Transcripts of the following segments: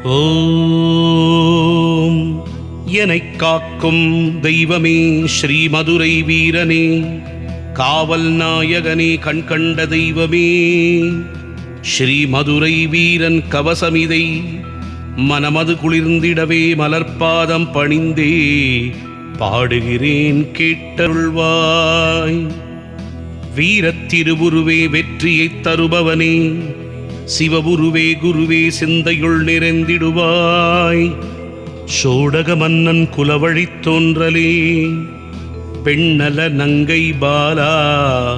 ஓம் என்னைக் காக்கும் தெய்வமே ஸ்ரீ மதுரை வீரனே, காவல் நாயகனே, கண்கண்ட தெய்வமே, ஸ்ரீ மதுரை வீரன் கவசமிதை மனமது குளிர்ந்திடவே மலர்பாதம் பணிந்தே பாடுகிறேன் கேட்டருள்வாய். வீரத்திருவுருவே வெற்றியைத் தருபவனே, சிவபுருவே குருவே சிந்தையுள் நிறைந்திடுவாய். சோடக மன்னன் குலவழித் தோன்றலே, பெண்ணல நங்கை பாலா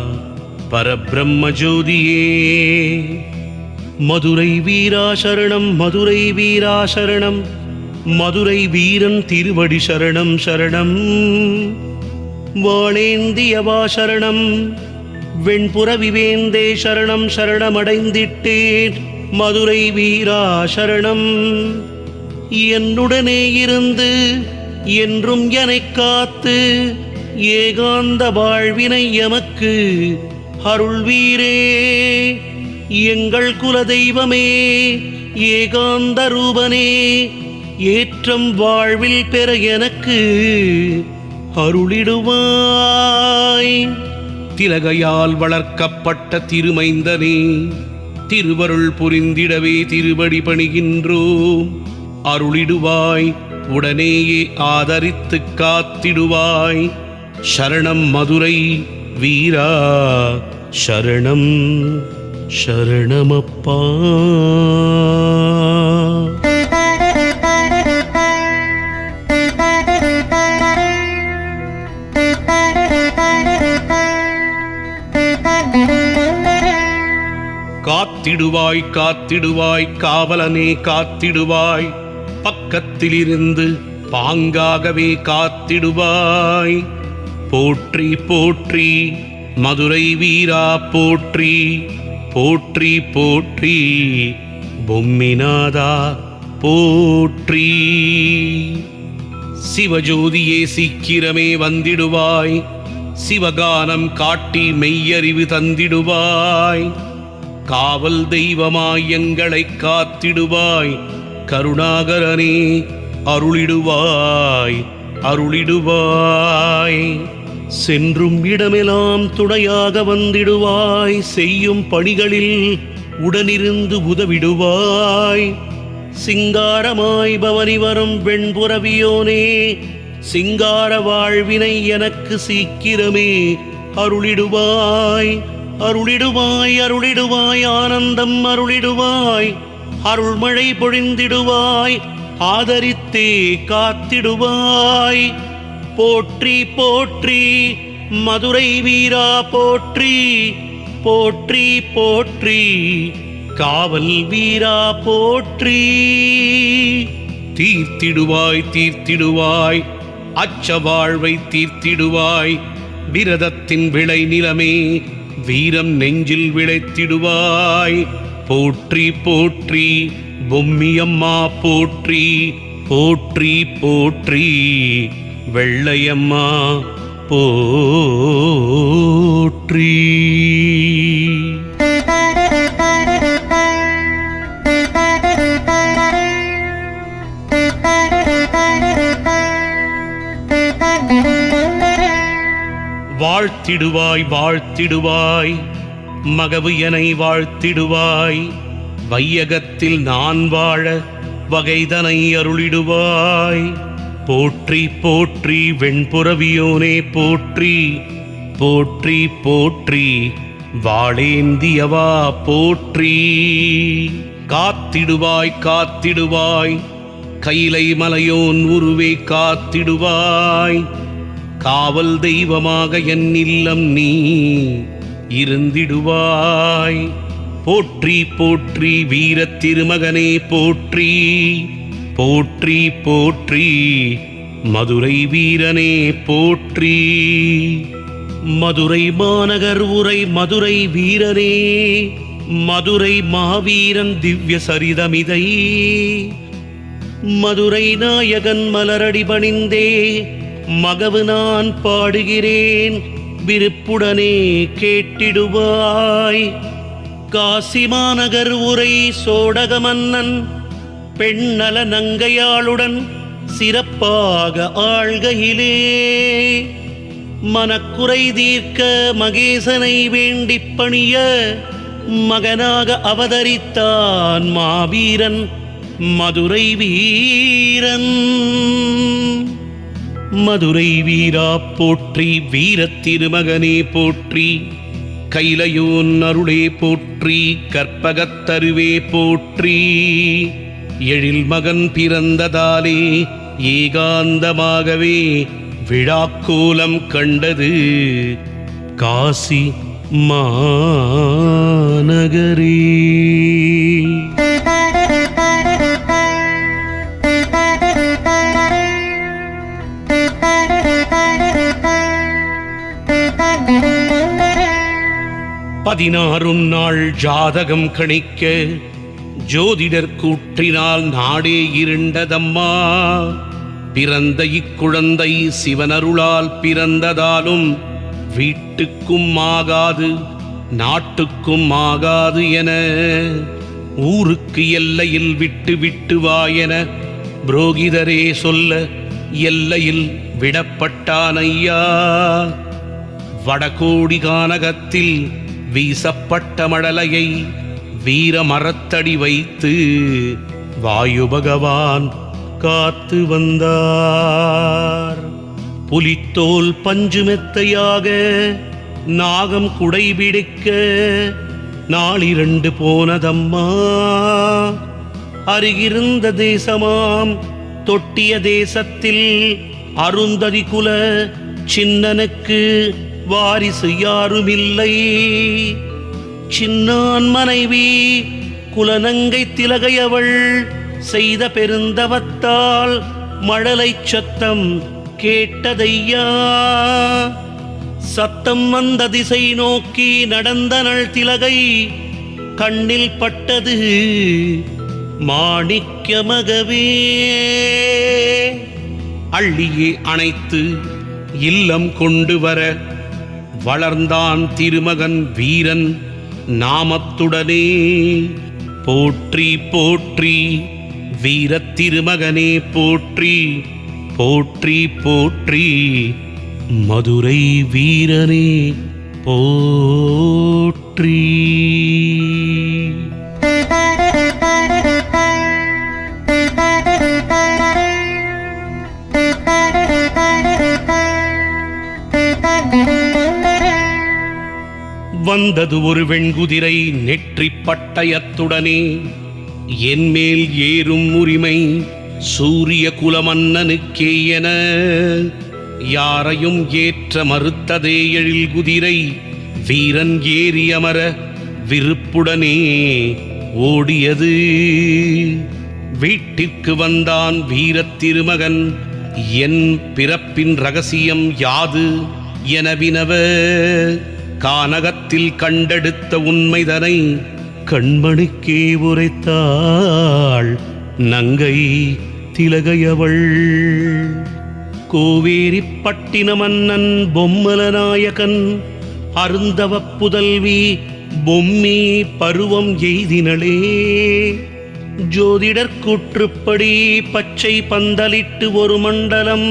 பரபிரம்ம ஜோதியே, மதுரை வீரா சரணம், மதுரை வீரா சரணம், மதுரை வீரன் திருவடி சரணம் சரணம். வாளேந்தியவா சரணம், வெண்புறவி வேந்தே சரணம் சரணமடைந்திட்டேன், மதுரை வீரா சரணம். என்னுடனே இருந்து என்றும் என்னைக் காத்து ஏகாந்த வாழ்வினை எமக்கு அருள்வீரே. எங்கள் குல தெய்வமே, ஏகாந்த ரூபனே, ஏற்றம் வாழ்வில் பெற எனக்கு அருளிடுவாய். திலகையால் வளர்க்கப்பட்ட திருமைந்தனே, திருவருள் புரிந்திடவே திருவடி பணிகின்றோம். அருளிடுவாய், உடனேயே ஆதரித்து காத்திடுவாய். சரணம் மதுரை வீரா சரணம் சரணமப்பா. காத்திடுவாய் காத்திடுவாய் காவலனே காத்திடுவாய், பக்கத்திலிருந்து பாங்காகவே காத்திடுவாய். போற்றி போற்றி மதுரை வீரா போற்றி, போற்றி போற்றி பொம்மிநாதா போற்றி. சிவஜோதியே சீக்கிரமே வந்திடுவாய், சிவகானம் காட்டி மெய்யறிவு தந்திடுவாய். காவல் தெய்வமாய் எங்களை காத்திடுவாய், கருணாகரனே அருளிடுவாய் அருளிடுவாய். சென்றும் இடமெல்லாம் துணையாக வந்திடுவாய், செய்யும் பணிகளில் உடனிருந்து உதவிடுவாய். சிங்காரமாய் பவனி வரும் வெண்புறவியோனே, சிங்கார வாழ்வினை எனக்கு சீக்கிரமே அருளிடுவாய் அருளிடுவாய் அருளிடுவாய். ஆனந்தம் அருளிடுவாய், அருள்மழை பொழிந்திடுவாய், ஆதரித்தே காத்திடுவாய். போற்றி போற்றி மதுரை வீரா போற்றி, போற்றி போற்றி காவல் வீரா போற்றி. தீர்த்திடுவாய் தீர்த்திடுவாய், அச்ச வாழ்வை தீர்த்திடுவாய். விரதத்தின் விளை நிலமே, வீரம் நெஞ்சில் விளைத்திடுவாய். போற்றி போற்றி பொம்மியம்மா போற்றி, போற்றி போற்றி வெள்ளையம்மா போற்றி. வாழ்த்திடுவாய் வாழ்த்திடுவாய் மகவு எனை வாழ்த்திடுவாய். வையகத்தில் நான் வாழ வகைதனை அருளிடுவாய். போற்றி போற்றி வெண்புறவியோனே போற்றி, போற்றி போற்றி வாளேந்தியவா போற்றி. காத்திடுவாய் காத்திடுவாய் கைலை மலையோன் உருவே காத்திடுவாய். காவல் தெய்வமாக என் இல்லம் நீ இருந்திடுவாய். போற்றி போற்றி வீரத் திருமகனே போற்றி, போற்றி போற்றி மதுரை வீரனே போற்றி. மதுரை மாநகர் உரை மதுரை வீரனே, மதுரை மாவீரன் திவ்ய சரிதமிதை. மதுரை நாயகன் மலரடி பணிந்தே மகவு நான் பாடுகிறேன், விருப்புடனே கேட்டிடுவாய். காசி மாநகர் உரை சோடக மன்னன் பெண்ணல நங்கையாளுடன் சிறப்பாக ஆள்கையிலே மனக்குறை தீர்க்க மகேசனை வேண்டிப் பணிய மகனாக அவதரித்தான் மாவீரன் மதுரை வீரன். மதுரை வீரா போற்றி, வீரத் திருமகனே போற்றி, கைலையோன் அருளே போற்றி, கற்பகத்தருவே போற்றி. எழில் மகன் பிறந்ததாலே ஏகாந்தமாகவே விழாக்கோலம் கண்டது காசி மாநகரே. பதினாறும் நாள் ஜாதகம் கணிக்க ஜோதிடர் கூற்றினால் நாடே இருண்டதம்மா. பிறந்த இக்குழந்தை சிவனருளால் பிறந்ததாலும் வீட்டுக்கும் ஆகாது நாட்டுக்கும் ஆகாது என ஊருக்கு எல்லையில் விட்டு விட்டு வாயென புரோகிதரே சொல்ல எல்லையில் விடப்பட்டான் ஐயா. வடகோடி கானகத்தில் வீசப்பட்ட மழலையை வீர மரத்தடி வைத்து வாயு பகவான் காத்து வந்தார். புலித்தோல் பஞ்சுமெத்தையாக நாகம் குடைபிடிக்க நாளிரண்டு போனதம்மா. அருகிருந்த தேசமாம் தொட்டிய தேசத்தில் அருந்ததி குல சின்னனுக்கு வாரிசு யாருமில்லை. சின்னான் மனைவி குலநங்கை திலகையவள் செய்த பெருந்தவத்தால் மழலை சத்தம் கேட்டதையா. சத்தம் வந்த திசை நோக்கி நடந்தனள் திலகை. கண்ணில் பட்டது மாணிக்கமகவே. அள்ளியே அணைத்து இல்லம் கொண்டு வர வளர்ந்தான் திருமகன் வீரன் நாமத்துடனே. போற்றி போற்றி வீரத் திருமகனே போற்றி, போற்றி போற்றி மதுரை வீரனே போற்றி. வந்தது ஒரு வெண்குதிரை நெற்றி பட்டயத்துடனே. என்மேல் ஏறும் உரிமை சூரிய குலமன்னனுக்கே என யாரையும் ஏற்ற மறுத்ததே எழில் குதிரை. வீரன் ஏறி அமர விருப்புடனே ஓடியது. வீட்டிற்கு வந்தான் வீரத் திருமகன். என் பிறப்பின் ரகசியம் யாது என வினவ கானகத்தில் கண்டெடுத்த உண்மைதனை கண்மணிக்கே உரைத்தாள் நங்கை திலகையவள். கோவேரி பட்டின மன்னன் பொம்மல நாயகன் அருந்தவ புதல்வி பொம்மி பருவம் எய்தினளே. ஜோதிடர் கூற்றுப்படி பச்சை பந்தலிட்டு ஒரு மண்டலம்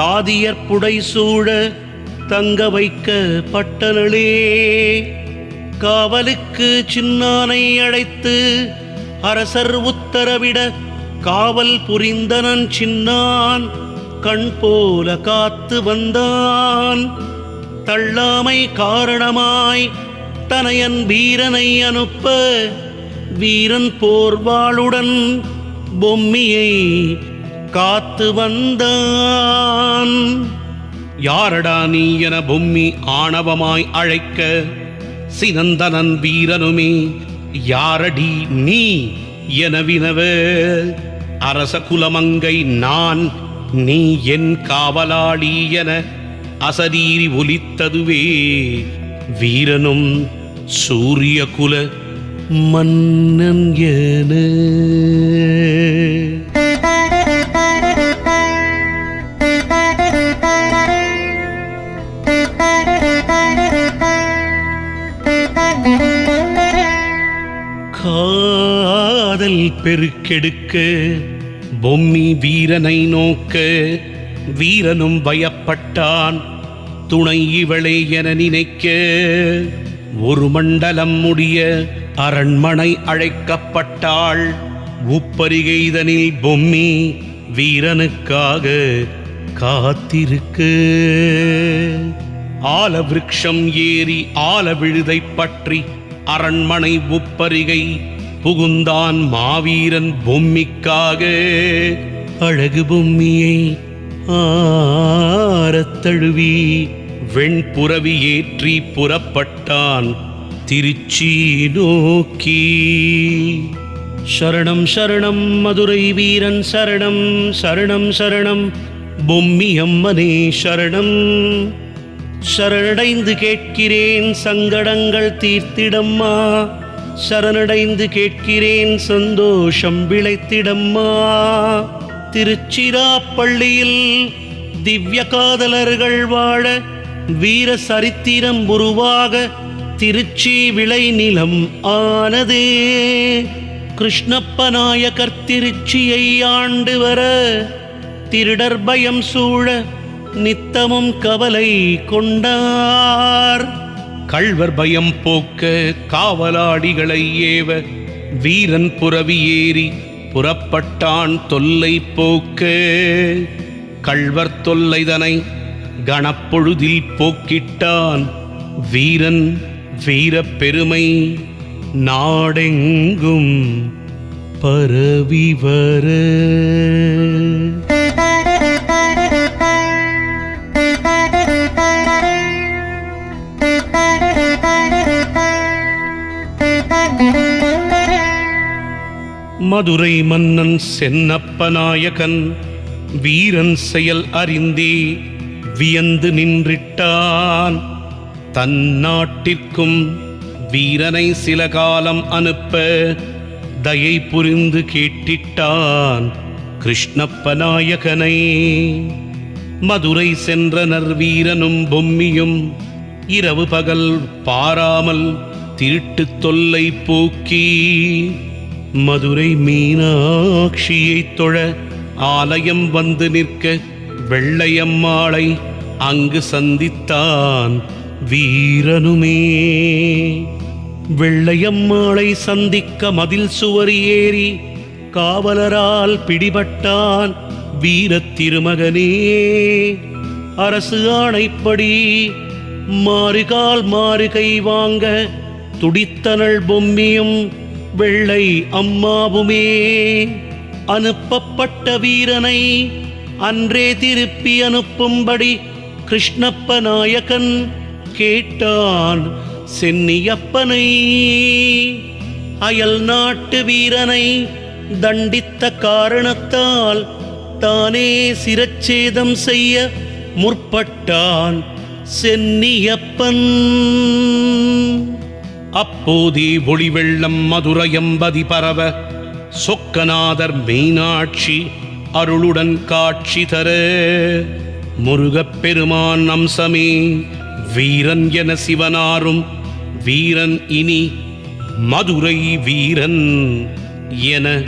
தாதியர் புடை சூழ தங்க வைக்க பட்டனளே. காவலுக்கு சின்னானை அழைத்து அரசர் உத்தரவிட காவல் புரிந்தனன் சின்னான். கண் போல காத்து வந்தான். தள்ளாமை காரணமாய் தனையன் வீரனை அனுப்ப வீரன் போர்வாளுடன் பொம்மியை காத்து வந்தான். யாரடா நீ என பொம்மி ஆணவமாய் அழைக்க சினந்தனன் வீரனுமே யாரடி நீ என வினவ அரச குலமங்கை நான் நீ என் காவலாளி என அசரீரி ஒலித்ததுவே. வீரனும் சூரிய குல மன்னன் என காதல் காதல் பெருக்கெடுக்க பொம்மி வீரனை நோக்க வீரனும் பயப்பட்டான். துணை இவளே என நினைக்க ஒரு மண்டலம் முடிய அரண்மனை அழைக்கப்பட்டாள். உப்பரிகைதனில் பொம்மி வீரனுக்காக காத்திருக்க ஆல விருட்சம் ஏறி ஆல விழுதை பற்றி அரண்மனை உப்பரிகை புகுந்தான் மாவீரன் பொம்மிக்காக. அழகு பொம்மியை ஆரத்தழுவி வெண்புறவி ஏற்றி புறப்பட்டான் திருச்சி நோக்கி. சரணம் சரணம் மதுரை வீரன் சரணம், சரணம் சரணம் பொம்மி அம்மனே சரணம். சரணடைந்து கேட்கிறேன் சங்கடங்கள் தீர்த்திடம்மா, சரணடைந்து கேட்கிறேன் சந்தோஷம் விளைத்திடம்மா. திருச்சிராப்பள்ளியில் திவ்ய காதலர்கள் வாழ வீர சரித்திரம் உருவாக திருச்சி விளை நிலம் ஆனதே. கிருஷ்ணப்ப நாயகர் திருச்சியை ஆண்டு வர திருடர் பயம் சூழ நித்தமும் கவலை கொண்டார். கள்வர் பயம் போக்க காவலாடிகளை ஏவ வீரன் புறவி ஏறி புறப்பட்டான் தொல்லை போக்க. கள்வர் தொல்லைதனை கணப்பொழுதில் போக்கிட்டான் வீரன் வீரப் பெருமை நாடெங்கும் பரவி வர. மதுரை மன்னன் சென்னப்ப நாயகன் வீரன் செயல் அறிந்தே வியந்து நின்றிட்டான். தன் நாட்டிற்கும் வீரனை சில காலம் அனுப்ப தயை புரிந்து கேட்டிட்டான் கிருஷ்ணப்ப நாயகனை. மதுரை சென்றனர் வீரனும் பொம்மியும் இரவு பகல் பாராமல் திருட்டு தொல்லை போக்கி. மதுரை மீனாட்சியை தொழ ஆலயம் வந்து நிற்க வெள்ளையம்மாளை அங்கு சந்தித்தான் வீரனுமே. வெள்ளையம்மாளை சந்திக்க மதில் சுவர் ஏறி காவலரால் பிடிபட்டான் வீரத் திருமகனே. அரசு ஆணைப்படி மாறுகால் மாறுகை வாங்க துடித்தனள் பொம்மியும் வெள்ளை அம்மாவுமே. அனுப்பப்பட்ட வீரனை அன்றே திருப்பி அனுப்பும்படி கிருஷ்ணப்ப நாயகன் கேட்டான் சென்னியப்பனை. அயல் நாட்டு வீரனை தண்டித்த காரணத்தால் தானே சிரச்சேதம் செய்ய முற்பட்டான் சென்னியப்பன். அப்போதே ஒளி வெள்ளம் மதுரையம்பதி பரவ சொக்கநாதர் மீனாட்சி அருளுடன் காட்சி தர. முருகப் பெருமான் அம்சமே வீரன் என சிவனாரும் வீரன் இனி மதுரை வீரன் என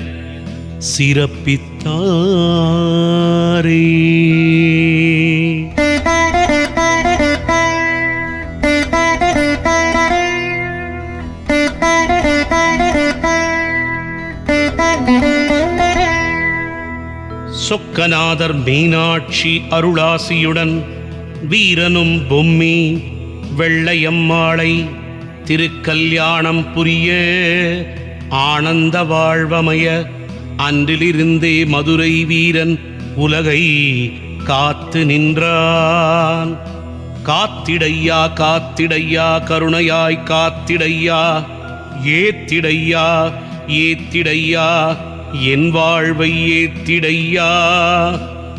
சிறப்பித்தாரே. சொக்கநாதர் மீனாட்சி அருளாசியுடன் வீரனும் பொம்மி வெள்ளையம்மாளை திருக்கல்யாணம் புரிய ஆனந்த வாழ்வமய அன்றிலிருந்தே மதுரை வீரன் உலகை காத்து நின்றான். காத்திடையா காத்திடையா கருணையாய் காத்திடையா, ஏத்திடையா ஏத்திடையா என் வாழ்வை ஏத்திடையா.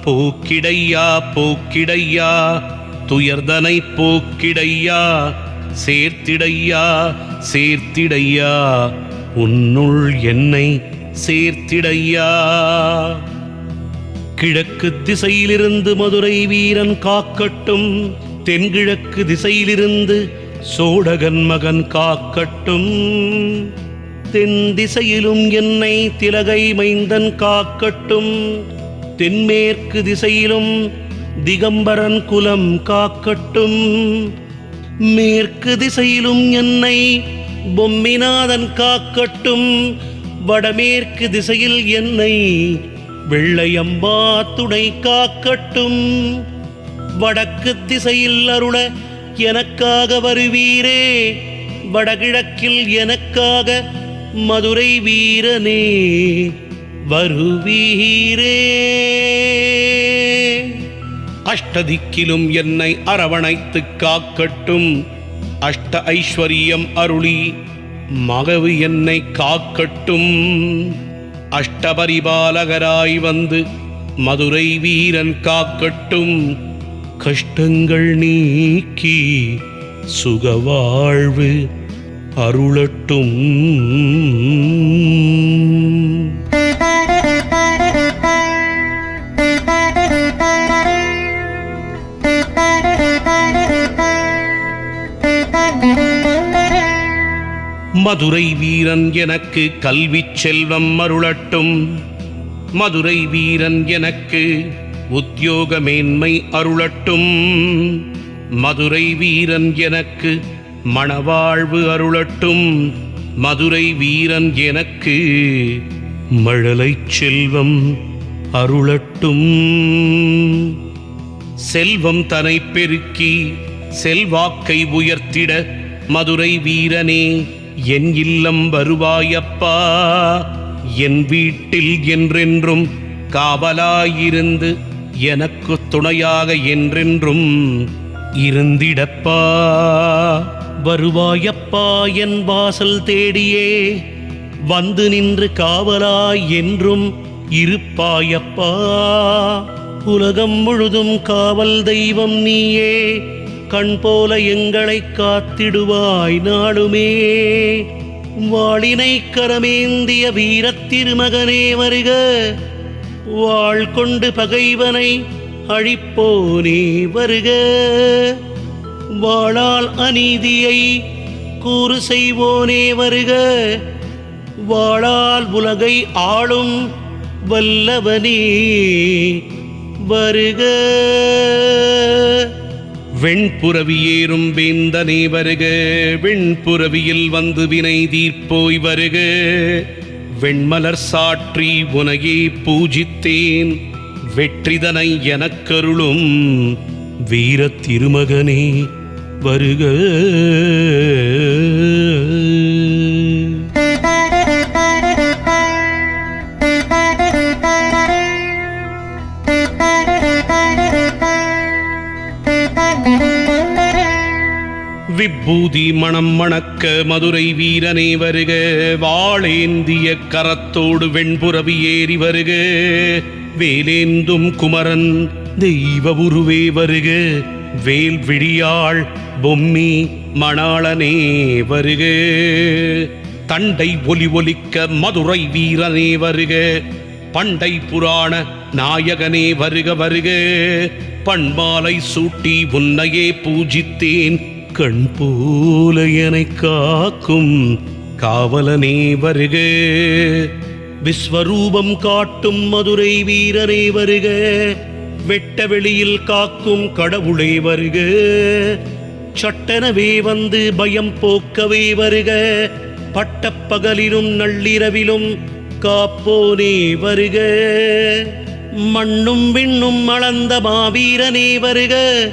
போக்கிடையா போக்கிடையா துயர்தனை போக்கிடையா, சேர்த்திடையா சேர்த்திடையா உன்னுள் என்னை சேர்த்திடையா. கிழக்கு திசையிலிருந்து மதுரை வீரன் காக்கட்டும், தென்கிழக்கு திசையிலிருந்து சோடகன் மகன் காக்கட்டும். தென் திசையிலும் என்னை திலகை மைந்தன் காக்கட்டும். தென்மேற்கு திசையிலும் திகம்பரன் குலம் காக்கட்டும். மேற்கு திசையிலும் என்னை பொம்மிநாதன் காக்கட்டும். வடமேற்கு திசையில் என்னை வெள்ளையம்பா துணை காக்கட்டும். வடக்கு திசையில் அருள எனக்காக வருவீரே. வடகிழக்கில் எனக்காக மதுரை வீரனே வருவீரே. அஷ்டதிக்கிலும் என்னை அரவணைத்து காக்கட்டும். அஷ்ட ஐஸ்வரியம் அருளி மகவு என்னை காக்கட்டும். அஷ்டபரிபாலகராய் வந்து மதுரை வீரன் காக்கட்டும். கஷ்டங்கள் நீக்கி சுகவாழ்வு அருளட்டும். மதுரை வீரன் எனக்கு கல்வி செல்வம் அருளட்டும். மதுரை வீரன் எனக்கு உத்தியோக மேன்மை அருளட்டும். மதுரை வீரன் எனக்கு மணவாழ்வு அருளட்டும். மதுரை வீரன் எனக்கு மழலை செல்வம் அருளட்டும். செல்வம் தனை பெருக்கி செல்வாக்கை உயர்த்திட மதுரை வீரனே என் இல்லம் வருவாயப்பா. என் வீட்டில் என்றென்றும் காவலாயிருந்து எனக்கு துணையாக என்றென்றும் இருந்திடப்பா. வருவாயப்பா என் வாசல் தேடியே வந்து நின்று காவலாய் என்றும் இருப்பாயப்பா. உலகம் முழுதும் காவல் தெய்வம் நீயே. கண் போல எங்களை காத்திடுவாய் நாளுமே. வாளினை கரமேந்திய வீரத் திருமகனே வருக. வாழ் கொண்டு பகைவனை அழிப்போனே வருக. வாளால் அநீதியை கூறு செய்வோனே வருக. வாளால் உலகை ஆளும் வல்லவனே வருக. வெண்புறவியேறும் வேந்தனே வருக. வெண்புறவியில் வந்து வினை தீர்ப்போய் வருக. வெண்மலர் சாற்றி உனையே பூஜித்தேன். வெற்றிதனை எனக்கருளும் வீரத் திருமகனே வருக. விபூதி மணம் மணக்க மதுரை வீரனே வருக. வாளேந்திய கரத்தோடு வெண்புறவி ஏறி வருக. வேலேந்தும் குமரன் தெய்வ உருவே வருக. வேல் விழியாள் பொம்மி மணாளனே வருக. தண்டை ஒலி ஒலிக்க மதுரை வீரனே வருக. பண்டை புராண நாயகனே வருக வருக. பண்பாலை சூட்டி உன்னையே பூஜித்தேன். கண் போல என்னை காக்கும் காவலனே வருக. விஸ்வரூபம் காட்டும் மதுரை வீரனே வருக. வெட்ட வெளியில் காக்கும் கடவுளே வருக. சட்டெனவே வந்து பயம் போக்கவே வருக. பட்டப்பகலிலும் நள்ளிரவிலும் காப்போனே வருக. மண்ணும் விண்ணும் அளந்த மாவீரனே வருக.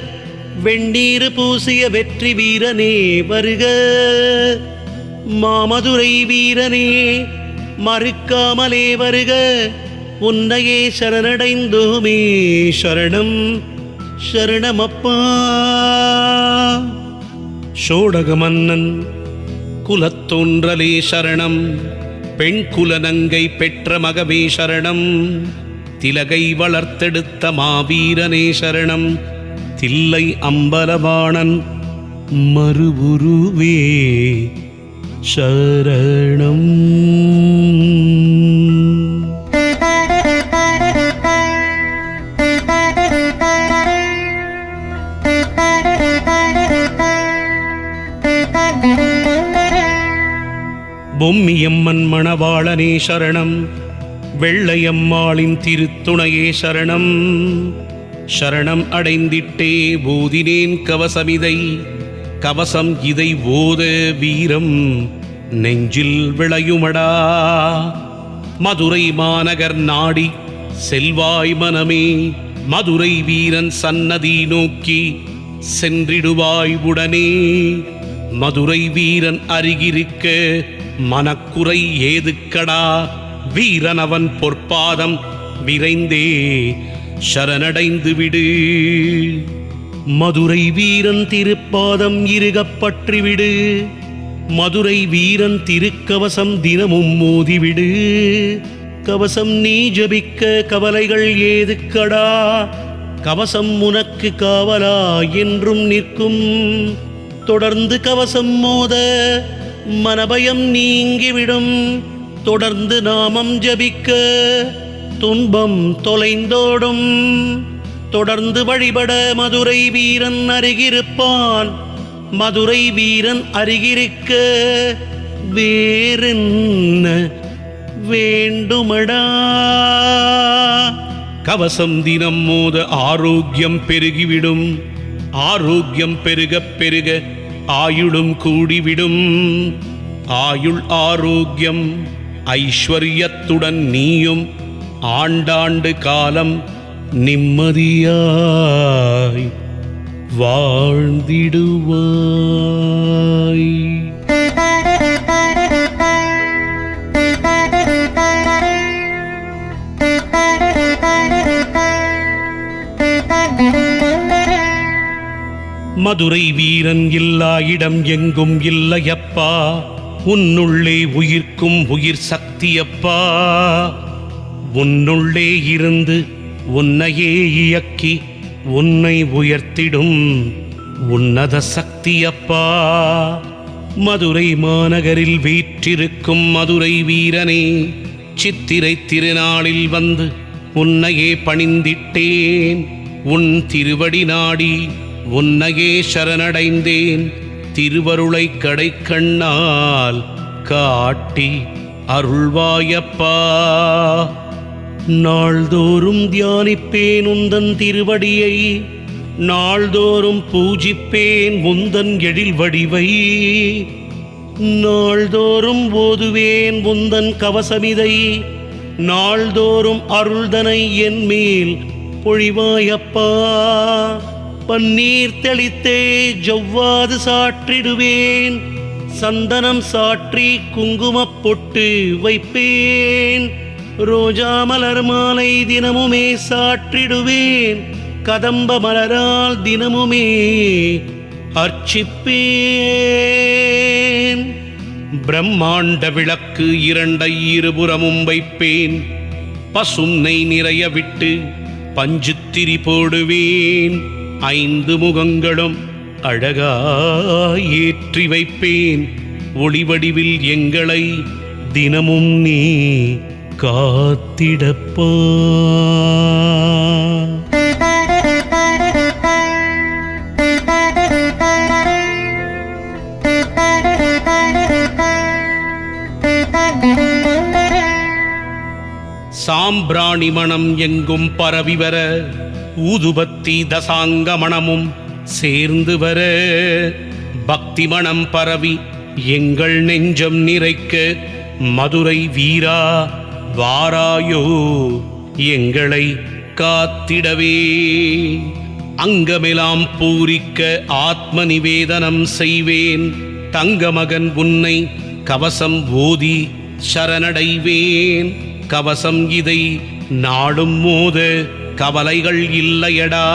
வெண்ணீர் பூசிய வெற்றி வீரனே வருக. மாமதுரை வீரனே மறுக்காமலே வருக. உன்னையே சரணடைந்தோமே சரணம் சரணமப்பா. சோடக மன்னன் குலத்தோன்றலே சரணம். பெண் குலநங்கை பெற்ற மகவே சரணம். திலகை வளர்த்தெடுத்த மாவீரனே சரணம். தில்லை அம்பலவாணன் மறுவுருவே சரணம். பொம்மியம்மன் சரணம், வெள்ளையம்மாளின் திருத்துணையே சரணம். சரணம் அடைந்திட்டே ஓதினேன் கவசமிதை, கவசம் இதை ஓத வீரம் நெஞ்சில் விளையுமடா. மதுரை மாநகர் நாடி செல்வாய் மனமே, மதுரை வீரன் சன்னதி நோக்கி சென்றிடுவாய் உடனே. மதுரை வீரன் அருகிருக்க மனக்குறை ஏதுக்கடா, வீரன் அவன் பொற்பாதம் விரைந்தே சரணடைந்து விடு. மதுரை வீரன் திருப்பாதம் இறுகப் பற்றிவிடு, மதுரை வீரன் திருக்கவசம் தினமும் மோதிவிடு. கவசம் நீ ஜபிக்க கவலைகள் ஏதுக்கடா, கவசம் உனக்கு காவலா என்றும் நிற்கும். தொடர்ந்து கவசம் மோத மனபயம் நீங்கிவிடும், தொடர்ந்து நாமம் ஜபிக்க துன்பம் தொலைந்தோடும். தொடர்ந்து வழிபட மதுரை வீரன் அருகிருப்பான், மதுரை வீரன் அருகிருக்க வேறென்ன வேண்டுமடா. கவசம் தினம் மோத ஆரோக்கியம் பெருகிவிடும், ஆரோக்கியம் பெருக பெருக ஆயுளும் கூடிவிடும். ஆயுள் ஆரோக்கியம் ஐஸ்வர்யத்துடன் நீயும் ஆண்டாண்டு காலம் நிம்மதியாய் வாழ்ந்திடுவாய். மதுரை வீரன் இல்லா இடம் எங்கும் இல்லையப்பா, உன்னுள்ளே உயிர்க்கும் உயிர் சக்தியப்பா. உன்னுள்ளே இருந்து உன்னையே இயக்கி உன்னை உயர்த்திடும் உன்னத சக்தியப்பா. மதுரை மாநகரில் வீற்றிருக்கும் மதுரை வீரனே, சித்திரை திருநாளில் வந்து உன்னையே பணிந்திட்டேன். உன் திருவடி நாடி உன்னையே சரணடைந்தேன். திருவருளை கடைக்கண்ணால் காட்டி அருள்வாயப்பா. நாள்தோறும் தியானிப்பேன் உந்தன் திருவடியை, நாள்தோறும் பூஜிப்பேன் உந்தன் எழில் வடிவை. நாள்தோறும் ஓதுவேன் உந்தன் கவசமிதை, நாள்தோறும் அருள்தனை என் மேல் பொழிவாயப்பா. பன்னீர் தெளித்தே ஜவ்வாது சாற்றிடுவேன், சந்தனம் சாற்றி குங்குமப் பொட்டு வைப்பேன். ரோஜா மலர் மாலை தினமுமே சாற்றிடுவேன், கதம்ப மலரால் தினமுமே அர்ச்சிப்பேன். பிரம்மாண்ட விளக்கு இரண்டை இருபுறமும் வைப்பேன், பசும் நெய் நிறைய விட்டு பஞ்சுத்திரி போடுவேன். 5 முகங்களும் அழகாய் ஏற்றி வைப்பேன். ஒளிவடிவில் எங்களை தினமும் நீ காத்திடப்பா. சாம்பிராணி மணம் எங்கும் பரவி வர, ஊதுபத்தி தசாங்க மணமும் சேர்ந்து வர, பக்தி மணம் பரவி எங்கள் நெஞ்சம் நிறைக்க, மதுரை வீரா வாராயோ எங்களை காத்திடவே. அங்கமெல்லாம் பூரிக்க ஆத்ம நிவேதனம் செய்வேன், தங்கமகன் உன்னை கவசம் ஓதி சரணடைவேன். கவசம் இதை நாடும் மோத கவலைகள் இல்லையடா,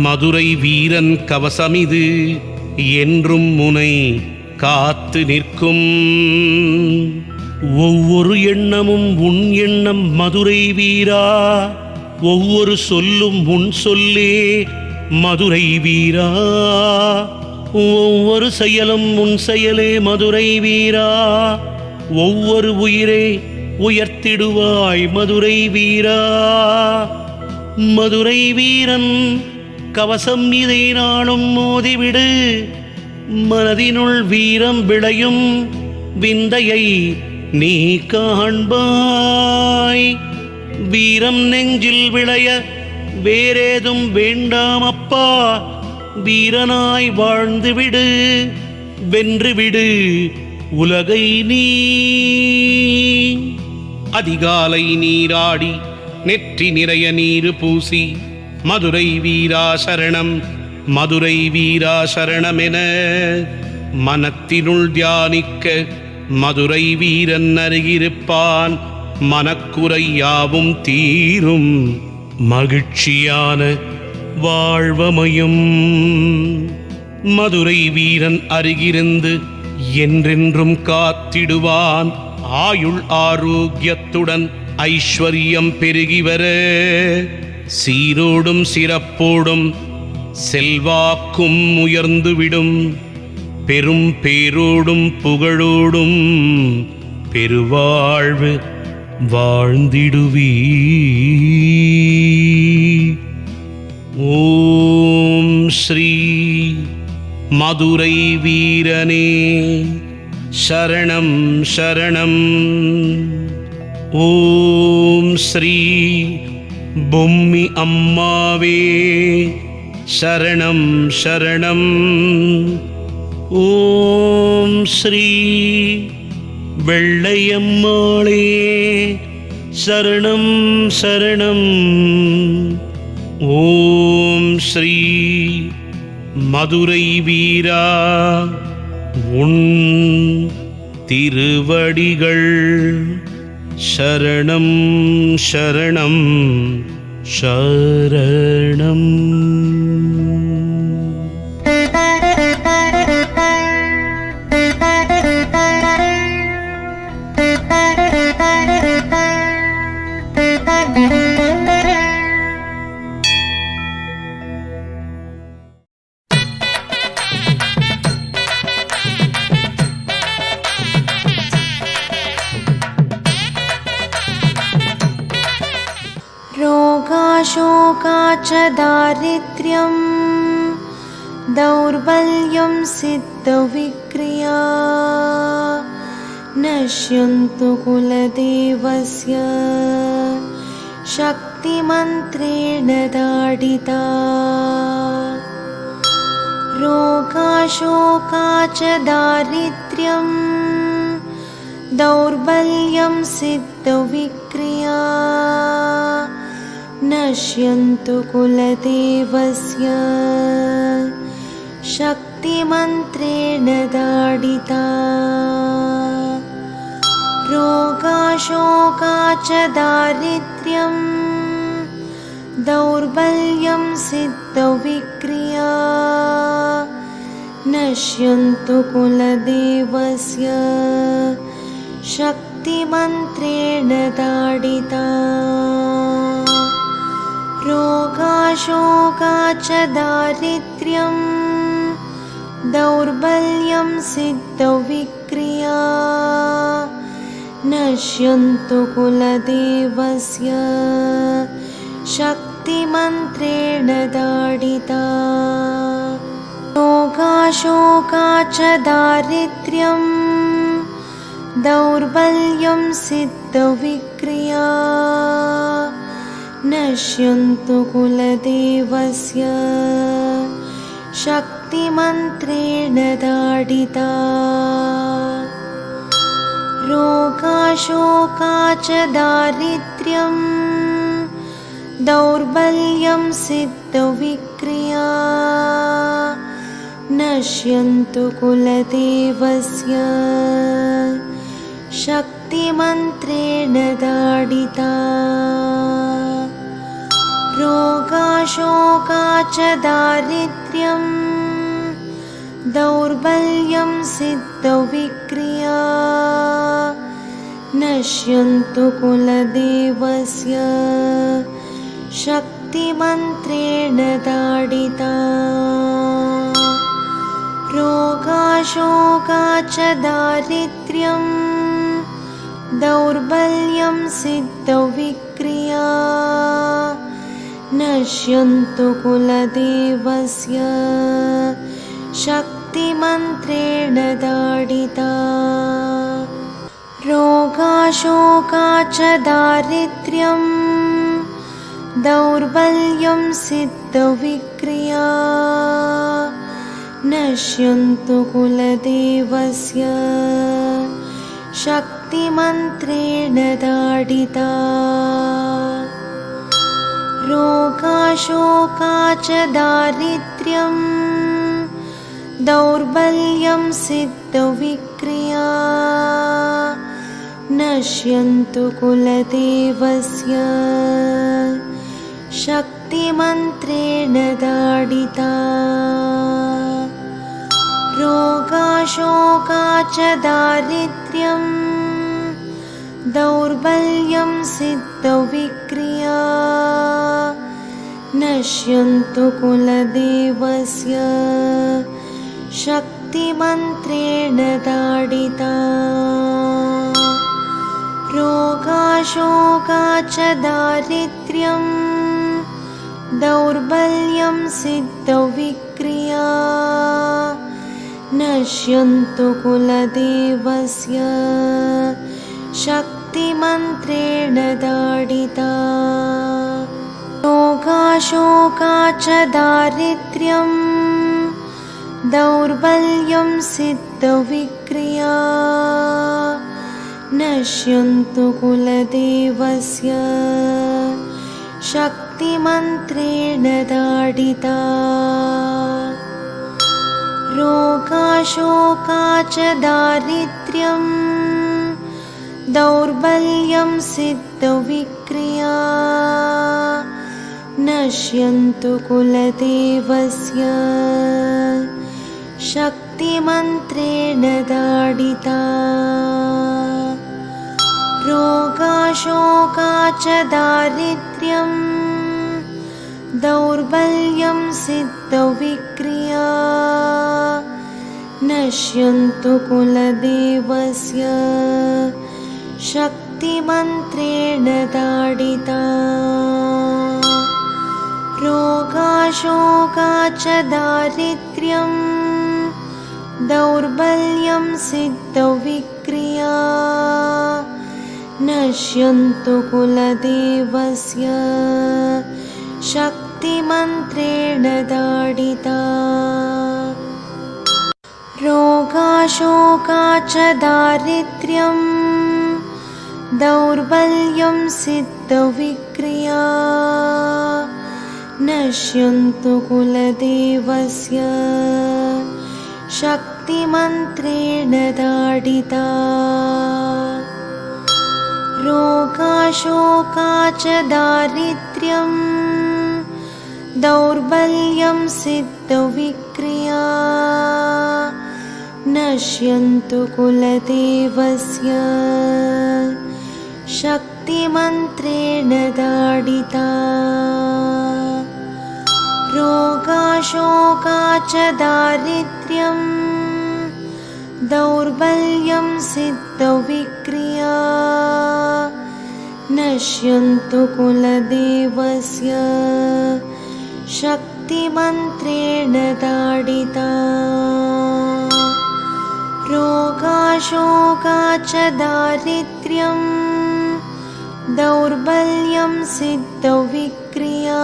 மதுரை வீரன் கவசமிது என்றும் முனை காத்து நிற்கும். ஒவ்வொரு எண்ணமும் உன் எண்ணம் மதுரை வீரா, ஒவ்வொரு சொல்லும் உன் சொல்லே மதுரை வீரா. ஒவ்வொரு செயலும் உன் செயலே மதுரை வீரா. ஒவ்வொரு உயிரை உயர்த்திடுவாய் மதுரை வீரா. மதுரை வீரன் கவசம் இதை நாளும் மோதிவிடு, மனதினுள் வீரம் விளையும் விந்தையை நீ காண்பாய். வீரம் நெஞ்சில் விளைய வேறேதும் வேண்டாம் அப்பா. வீரனாய் வாழ்ந்துவிடு, வென்றுவிடு உலகை நீ. அதிகாலை நீராடி நெற்றி நிறைய நீரு பூசி மதுரை வீரா சரணம், மதுரை வீரா சரணமென மனத்தினுள் தியானிக்க மதுரை வீரன் அருகிருப்பான். மனக்குறை யாவும் தீரும், மகிழ்ச்சியான வாழ்வமையும். மதுரை வீரன் அருகிருந்து என்றென்றும் காத்திடுவான். ஆயுள் ஆரோக்கியத்துடன் ஐஸ்வர்யம் பெருகி வர, சீரோடும் சிறப்போடும் செல்வாக்கும் உயர்ந்துவிடும். பெரும் பேரோடும் புகழோடும் பெருவாழ்வு வாழ்ந்திடுவீ. ஓம் ஸ்ரீ மதுரை வீரனே சரணம் சரணம். ஓம் ஸ்ரீ பொம்மி அம்மாவே சரணம் சரணம். ஓம் ஸ்ரீ வெள்ளையம்மாளே சரணம் சரணம். ஓம் ஸ்ரீ மதுரை வீரா உன் திருவடிகள் சரணம் சரணம் சரணம். रोगाशोका च दारिद्र्यं दौर्बल्यं सिद्धविक्रिया नश्यन्तु कुलदेवस्य शक्तिमन्त्रेण दाडिता. रोगाशोका च दारिद्र्यं दौर्बल्यं सिद्धविक्रिया नश्यन्तु कुलदेवस्य शक्तिमन्त्रेण दाडिता. रोगाशोका च दारिद्र्यं दौर्बल्यं सिद्धविक्रिया नश्यन्तु कुलदेवस्य शक्तिमन्त्रेण दाडिता. रोगाशोका च दारिद्र्यं दौर्बल्यं सिद्धविक्रिया नश्यन्तु कुलदेवस्य शक्तिमन्त्रेण दाडिता. रोगाशोका च दारिद्र्यं दौर्बल्यं सिद्धविक्रिया नश्यन्तु कुलदेवस्य शक्तिमन्त्रेण दाडिता. रोगाशोका च दारिद्र्यं दौर्बल्यं सिद्धविक्रिया नश्यन्तु कुलदेवस्य शक्तिमन्त्रेण दाडिता. रोगाशोका च दारिद्र्यं दौर्बल्यं सिद्धविक्रिया नश्यन्तु कुलदेवस्य शक्तिमन्त्रेण दाडिता. रोगाशोका च दारिद्र्यं दौर्बल्यं सिद्धविक्रिया नश्यन्तु कुलदेवस्य शक्तिमन्त्रेण दाडिता. रोगाशोका च दारिद्र्यं दौर्बल्यं सिद्धविक्रिया नश्यन्तु कुलदेवस्य शक्तिमन्त्रेण ताडिता रोगाशोका च दारिद्र्यं दौर्बल्यं सिद्धविक्रिया नश्यन्तु कुलदेवस्य शक्तिमन्त्रेण ताडिता रोगाशोका च दारिद्र्यं दौर्बल्यं सिद्धविक्रिया नश्यन्तु कुलदेवस्य शक्तिमन्त्रेण ताडिता रोगाशोका च दारिद्र्यं दौर्बल्यं सिद्धविक्रिया नश्यन्तु कुलदेवस्य शक्तिमन्त्रेण ताडिता रोगाशोका च दारिद्र्यं दौर्बल्यं सिद्धविक्रिया नश्यन्तु कुलदेवस्य शक्तिमन्त्रेण ताडिता रोगाशोका च दारिद्र्यं दौर्बल्यं सिद्धविक्रिया नश्यन्तु कुलदेवस्य शक्तिमन्त्रेण ताडिता रोगाशोका च दारिद्र्यं दौर्बल्यं सिद्धविक्रिया नश्यन्तु कुलदेवस्य शक्तिमन्त्रेण ताडिता रोगाशोका च दारिद्र्यं दौर्बल्यं सिद्धविक्रिया नश्यन्तु कुलदेवस्य शक्तिमन्त्रेण ताडिता रोगाशोका च दारिद्र्यं दौर्बल्यं सिद्धविक्रिया नश्यन्तु कुलदेवस्य शक्तिमन्त्रेण ताडिता रोगाशोका च दारिद्र्यं दौर्बल्यं सिद्धविक्रिया नश्यन्तु कुलदेवस्य शक्तिमन्त्रेण ताडिता रोगाशोका च दारिद्र्यं दौर्बल्यं सिद्धविक्रिया नश्यन्तु कुलदेवस्य शक्तिमन्त्रेण ताडिता रोगाशोका च दारिद्र्यं दौर्बल्यं सिद्धविक्रिया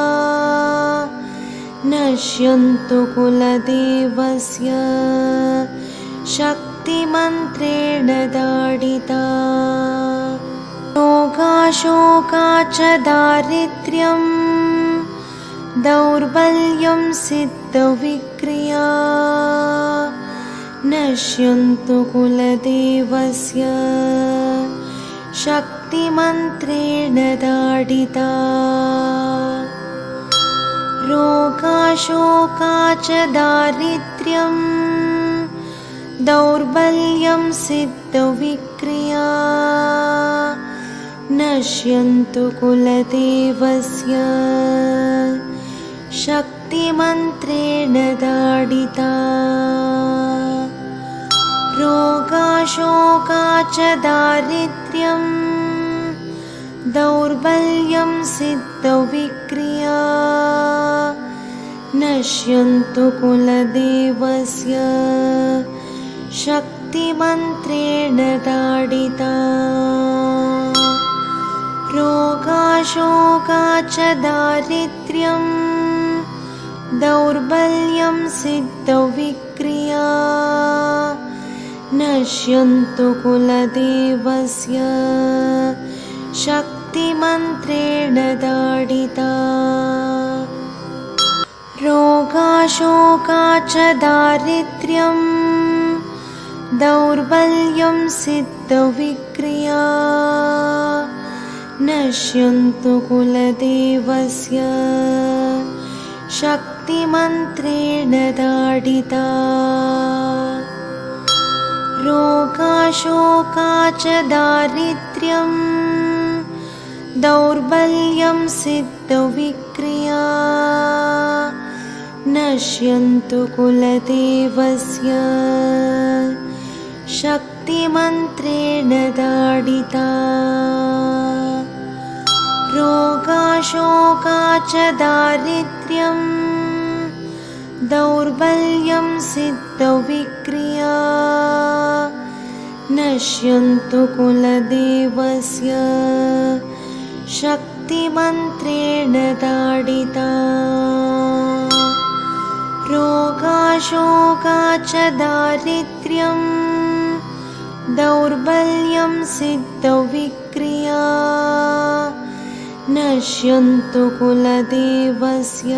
नश्यन्तु कुलदेवस्य शक्तिमन्त्रेण ताडिता रोगाशोका च दारिद्र्यं दौर्बल्यं सिद्धविक्रिया नश्यन्तु कुलदेवस्य शक्तिमन्त्रेण ताडिता रोगाशोका च दारिद्र्यं दौर्बल्यं सिद्धविक्रिया नश्यन्तु कुलदेवस्य शक्तिमन्त्रेण ताडिता रोगाशोका च दारिद्र्यं दौर्बल्यं सिद्धविक्रिया नश्यन्तु कुलदेवस्य शक्तिमन्त्रेण शक्तिमन्त्रेण ताडिता रोगाशोका च दारिद्र्यं दौर्बल्यं सिद्धविक्रिया नश्यन्तु कुलदेवस्य शक्तिमन्त्रेण ताडिता रोगाशोका च दारिद्र्यं दौर्बल्यं सिद्धविक्रिया नश्यन्तु कुलदेवस्य शक्तिमन्त्रेण ताडिता रोगाशोका च दारिद्र्यं दौर्बल्यं सिद्धविक्रिया नश्यन्तु कुलदेवस्य शक्तिमन्त्रेण ताडिता रोगाशोका च दारिद्र्यं दौर्बल्यं सिद्धविक्रिया नश्यन्तु कुलदेवस्य शक्तिमन्त्रेण ताडिता रोगाशोका च दारिद्र्यं दौर्बल्यं सिद्धविक्रिया नश्यन्तु कुलदेवस्य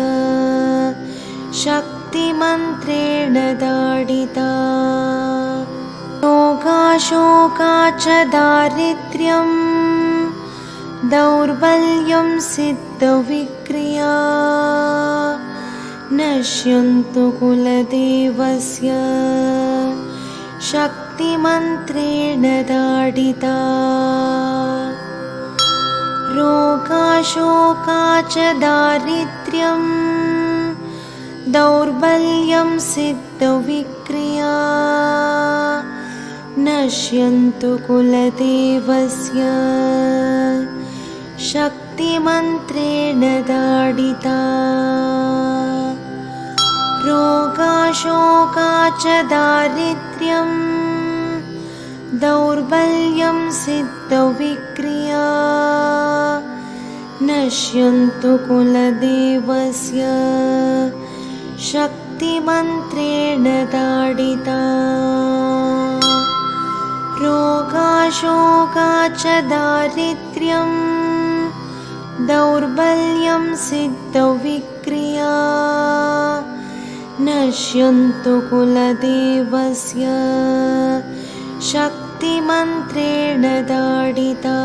शक्तिमन्त्रेण ताडिता रोगाशोका च दारिद्र्यं दौर्बल्यं सिद्धविक्रिया नश्यन्तु कुलदेवस्य शक्तिमन्त्रेण ताडिता रोगाशोका च दारिद्र्यं दौर्बल्यं सिद्धविक्रिया नश्यन्तु कुलदेवस्य शक्तिमन्त्रेण ताडिता रोगाशोका च दारिद्र्यं दौर्बल्यं सिद्धविक्रिया नश्यन्तु कुलदेवस्य शक्तिमन्त्रेण ताडिता रोगाशोका च दारिद्र्यं दौर्बल्यं सिद्धविक्रिया नश्यन्तु कुलदेवस्य शक्तिमन्त्रेण ताडिता